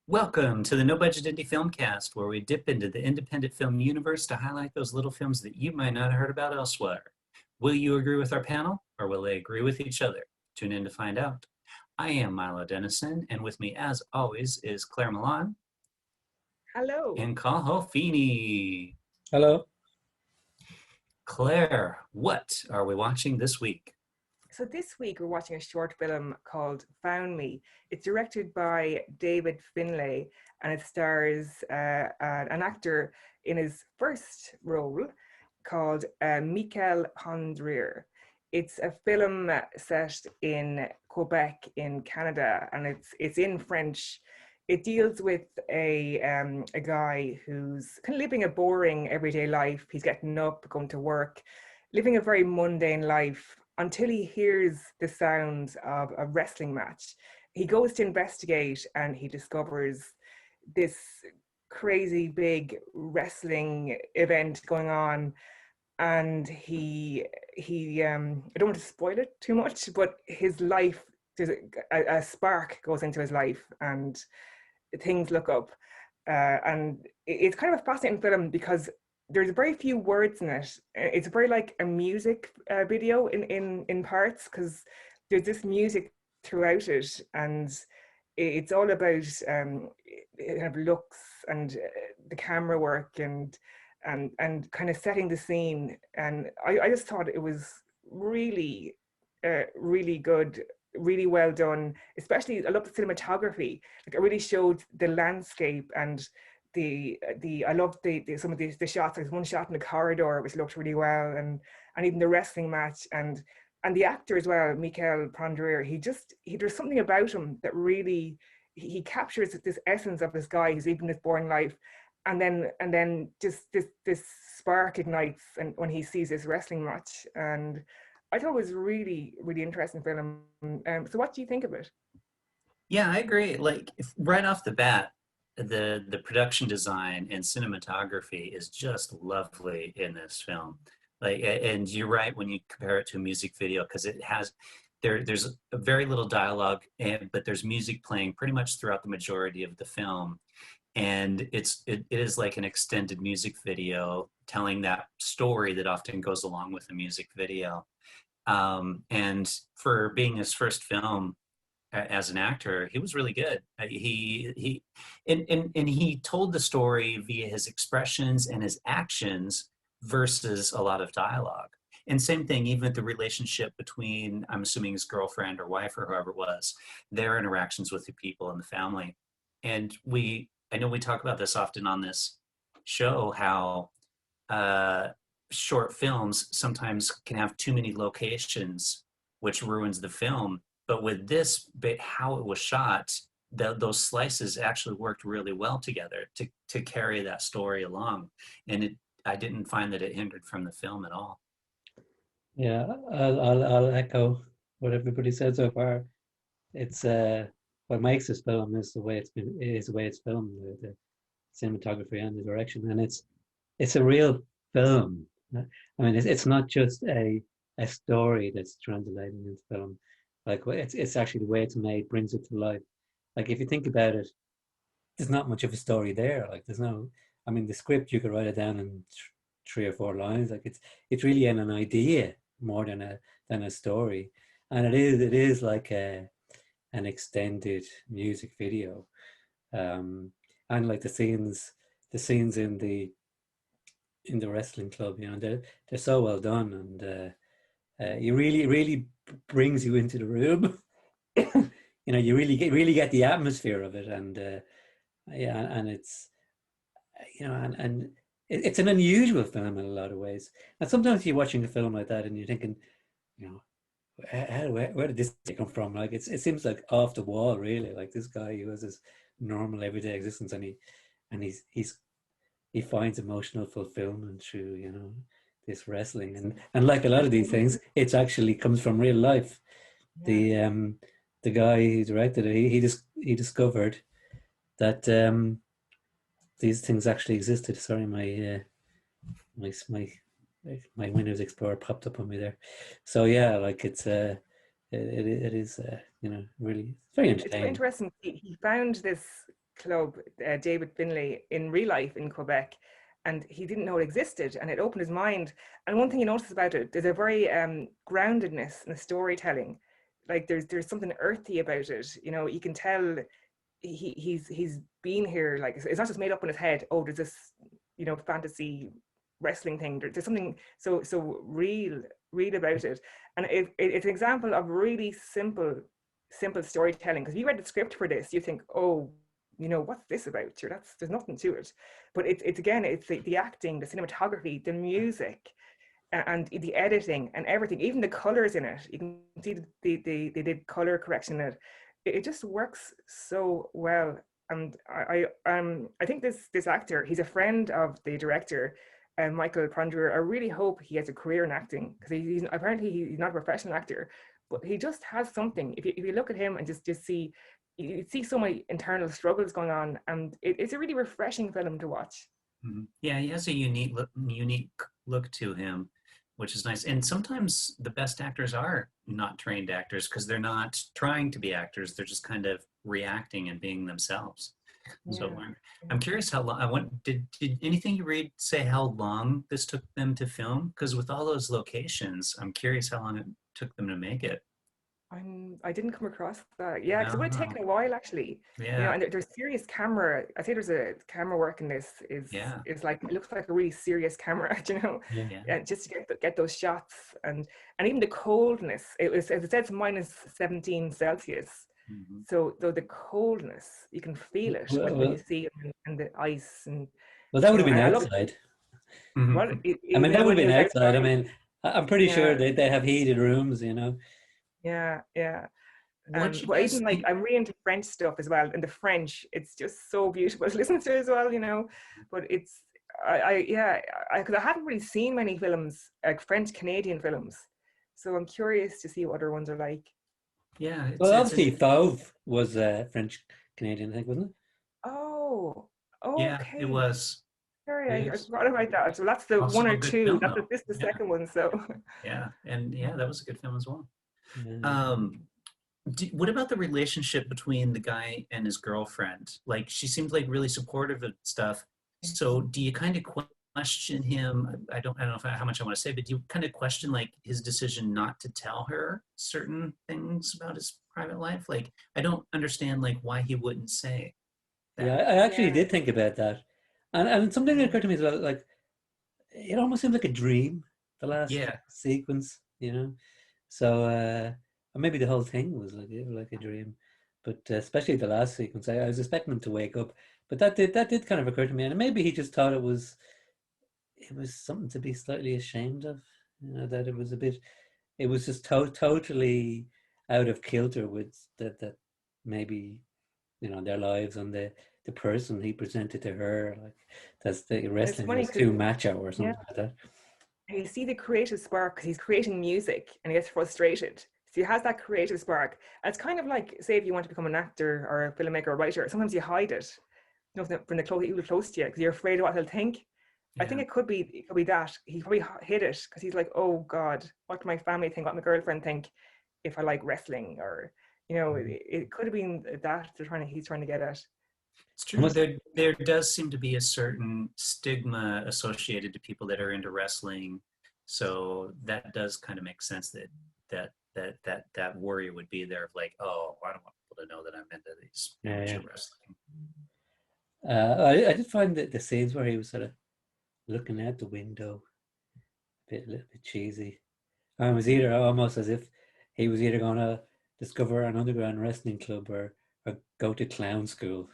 Welcome to the No Budget Indie Filmcast, where we dip into the independent film universe to highlight those little films that you might not have heard about elsewhere. Will you agree with our panel, or will they agree with each other? Tune in to find out. I am Milo Dennison, and with me, as always, is Claire Milan Hello. and Cathal Feeney. Hello. Claire, what are we watching this week? So this week we're watching a short film called Found Me. It's directed by David Findlay and it stars an actor in his first role called Michael Hondrier. It's a film set in Quebec in Canada and it's in French. It deals with a guy who's kind of living a boring everyday life. He's getting up, going to work, living a very mundane life until he hears the sounds of a wrestling match. He goes to investigate and he discovers this crazy big wrestling event going on. And I don't want to spoil it too much, but his life, there's a spark goes into his life and things look up. And it's kind of a fascinating film because there's very few words in it. It's very like a music video in parts because there's this music throughout it, and it's all about kind of looks and the camera work and kind of setting the scene. And I just thought it was really really good, really well done. Especially I love the cinematography. Like it really showed the landscape and I loved some of the shots. There's one shot in the corridor which looked really well, and even the wrestling match and the actor as well, Michael Hondrier. There's something about him that really he captures this essence of this guy who's living this boring life, and then just this spark ignites and when he sees this wrestling match. And I thought it was really really interesting film. So what do you think of it? Yeah, I agree. Like right off the bat, the production design and cinematography is just lovely in this film. Like, and you're right when you compare it to a music video because it has there's a very little dialogue, but there's music playing pretty much throughout the majority of the film, and it is like an extended music video telling that story that often goes along with a music video. And for being his first film as an actor, he was really good. He told the story via his expressions and his actions versus a lot of dialogue. And same thing, even the relationship between, I'm assuming his girlfriend or wife or whoever it was, their interactions with the people in the family. And I know we talk about this often on this show, how short films sometimes can have too many locations, which ruins the film. But with this bit, how it was shot, those slices actually worked really well together to carry that story along. And I didn't find that it hindered from the film at all. Yeah, I'll echo what everybody said so far. It's what makes this film is the way it's filmed, the cinematography and the direction, and it's a real film. I mean, it's not just a story that's translating into film. Like it's actually the way it's made brings it to life. Like if you think about it, there's not much of a story there. Like there's no, I mean, the script you could write it down in 3 or 4 lines. Like it's really an idea more than a story, and it is like an extended music video, and like the scenes in the wrestling club, you know, they're so well done, and you really brings you into the room. You know, you really get the atmosphere of it, and yeah, and it's, you know, and it's an unusual film in a lot of ways. And sometimes you're watching a film like that and you're thinking, you know, where did this come from? Like it seems like off the wall, really. Like this guy who has this normal everyday existence, and he finds emotional fulfillment through, you know, this wrestling, and like a lot of these things, it actually comes from real life. Yeah. The guy who directed it, he discovered that these things actually existed. Sorry, my Windows Explorer popped up on me there. So yeah, like it is you know, really very entertaining. It's very interesting. He found this club, David Findlay, in real life in Quebec, and he didn't know it existed, and it opened his mind. And one thing you notice about it, there's a very groundedness in the storytelling. Like there's something earthy about it. You know, you can tell he's been here. Like it's not just made up in his head. Oh, there's this, you know, fantasy wrestling thing. There's something so real about it, and it's an example of really simple storytelling. Because if you read the script for this, you think, oh, you know, what's this about? Sure, there's nothing to it. But it's again, it's the acting, the cinematography, the music, and the editing and everything, even the colors in it. You can see they did color correction in it. It just works so well. And I think this actor, he's a friend of the director, Michael Prondeur. I really hope he has a career in acting, because he's apparently he's not a professional actor, but he just has something. If you look at him and just see, you see so many internal struggles going on, and it's a really refreshing film to watch. Mm-hmm. Yeah, he has a unique look to him, which is nice. And sometimes the best actors are not trained actors, because they're not trying to be actors. They're just kind of reacting and being themselves. Yeah. So I'm curious how long, did anything you read say how long this took them to film? Because with all those locations, I'm curious how long it took them to make it. I didn't come across that. Yeah, because it would have taken a while, actually. Yeah. You know, and there's serious camera. I think there's a camera work in this is like, it looks like a really serious camera, you know. Yeah. Just to get those shots, and even the coldness. It was, as it says, minus 17 Celsius. Mm-hmm. So though the coldness, you can feel it when you see it, and the ice. And well, that would have been outside. Well, I mean, that would have been outside. I mean, I'm pretty sure they have heated rooms, you know. Yeah. But even like, I'm really into French stuff as well, and the French, it's just so beautiful to listen to as well, you know. But it's because I hadn't really seen many films, like French Canadian films, so I'm curious to see what other ones are like. Yeah. Well, obviously, Fauve was French Canadian, I think, wasn't it? Oh, yeah, okay. It was. Sorry, I forgot about that. So that's the also one or two. Film, this is the second one. So yeah, and that was a good film as well. Yeah. What about the relationship between the guy and his girlfriend? Like, she seemed like really supportive of stuff. So do you kind of question him? I don't know how much I want to say, but do you kind of question like his decision not to tell her certain things about his private life? Like, I don't understand like why he wouldn't say that. Yeah, I actually did think about that. And something that occurred to me as well, like, it almost seems like a dream, the last sequence, you know? So, or maybe the whole thing was like a dream, but especially the last sequence, I was expecting him to wake up, but that did kind of occur to me, and maybe he just thought it was something to be slightly ashamed of, you know, that it was just totally out of kilter with that maybe, you know, their lives and the person he presented to her, like that's the wrestling was too macho or something like that. You see the creative spark, because he's creating music and he gets frustrated. So he has that creative spark. And it's kind of like, say, if you want to become an actor or a filmmaker or writer, sometimes you hide it, you know, from the people close to you, because you're afraid of what they'll think. Yeah. I think it could be that he probably hid it because he's like, oh God, what do my family think? What my girlfriend think if I like wrestling? Or, you know, it could have been that he's trying to get at. It's true. There does seem to be a certain stigma associated to people that are into wrestling, so that does kind of make sense that worry would be there of like, oh, I don't want people to know that I'm into these wrestling. I did find that the scenes where he was sort of looking out the window a little bit cheesy. And it was either almost as if he was either going to discover an underground wrestling club or go to clown school.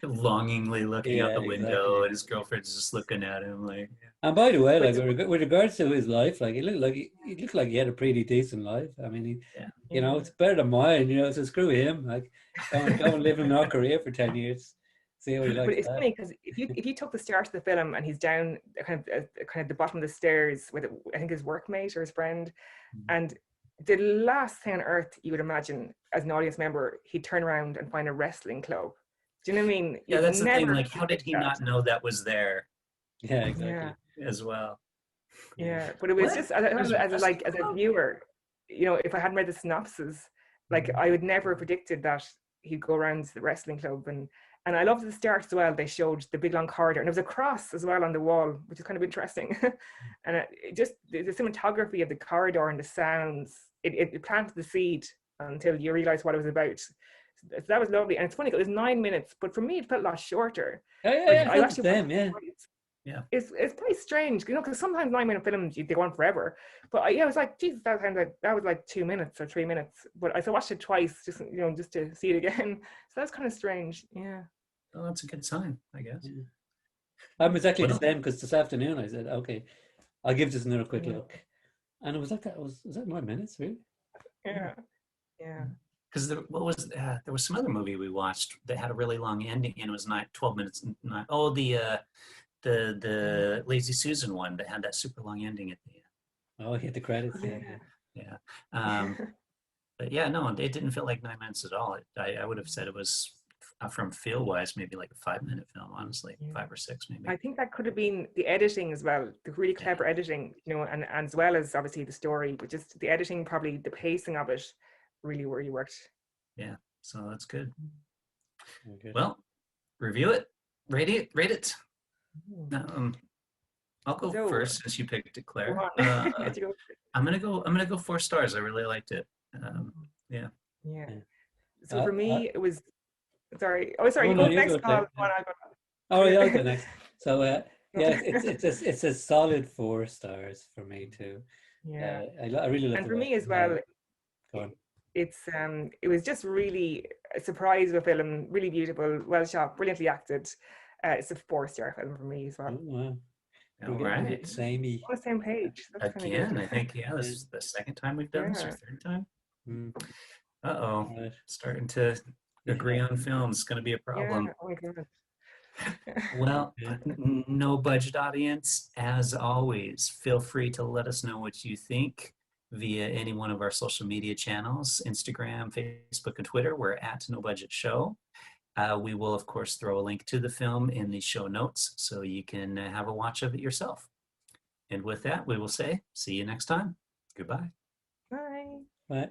Longingly looking out the window, and his girlfriend's just looking at him like. And by the way, like with regards to his life, like he looked like he had a pretty decent life. I mean, you know, it's better than mine. You know, so screw him. Like, go and live in North Korea for 10 years. See how he likes. But it's funny because if you took the start of the film and he's down kind of the bottom of the stairs with I think his workmate or his friend, and the last thing on earth you would imagine as an audience member, he'd turn around and find a wrestling club. Do you know what I mean? Yeah, that's the thing. Like, how did he not know that was there? Yeah, exactly. Yeah. As well. Yeah, but it was just as a viewer, you know, if I hadn't read the synopsis, like I would never have predicted that he'd go around the wrestling club, and I loved at the start as well. They showed the big long corridor, and there was a cross as well on the wall, which is kind of interesting. And it just the cinematography of the corridor and the sounds, it planted the seed until you realize what it was about. So that was lovely, and it's funny, it was 9 minutes, but for me it felt a lot shorter. I felt the same, yeah. Yeah. It's pretty strange, you know, because sometimes 9-minute films they go on forever. But I was like, Jesus, that was like 2 minutes or 3 minutes. But I watched it twice, just just to see it again. So that's kind of strange. Yeah. Well, that's a good sign, I guess. Yeah. I'm exactly the same, because this afternoon I said, okay, I'll give this another quick look, and it was like that. Was that 9 minutes, really? Yeah. Yeah. Because there was some other movie we watched that had a really long ending, and it was 12 minutes. The Lazy Susan one that had that super long ending at the end. Oh, hit the credits. Yeah. But yeah, no, it didn't feel like 9 minutes at all. I would have said it was, from feel wise, maybe like a 5-minute film, honestly. 5 or 6 maybe. I think that could have been the editing as well, the really clever editing, and as well as obviously the story, but just the editing, probably the pacing of it really worked. Yeah, so that's good. Okay. Well, review it, rate it. I'll go first since you picked it, Claire. I'm gonna go 4 stars. I really liked it. Yeah. So for me, it was. Sorry. Oh, sorry. You go next. Oh, yeah, I'll go next. So it's a solid 4 stars for me too. Yeah. I really love it. And for me as well. Go on. It was just really a surprise of a film, really beautiful, well shot, brilliantly acted. It's a 4-star film for me as well. Oh, wow. All right. Samey. On the same page. That's again, I think, this is the second time we've done this, or third time. Right. Starting to agree on films. It's going to be a problem. Yeah. Oh my God. Well, No Budget audience, as always, feel free to let us know what you think via any one of our social media channels, Instagram, Facebook, and Twitter. We're at No Budget Show. We will, of course, throw a link to the film in the show notes so you can have a watch of it yourself. And with that, we will say, see you next time. Goodbye. Bye. Bye.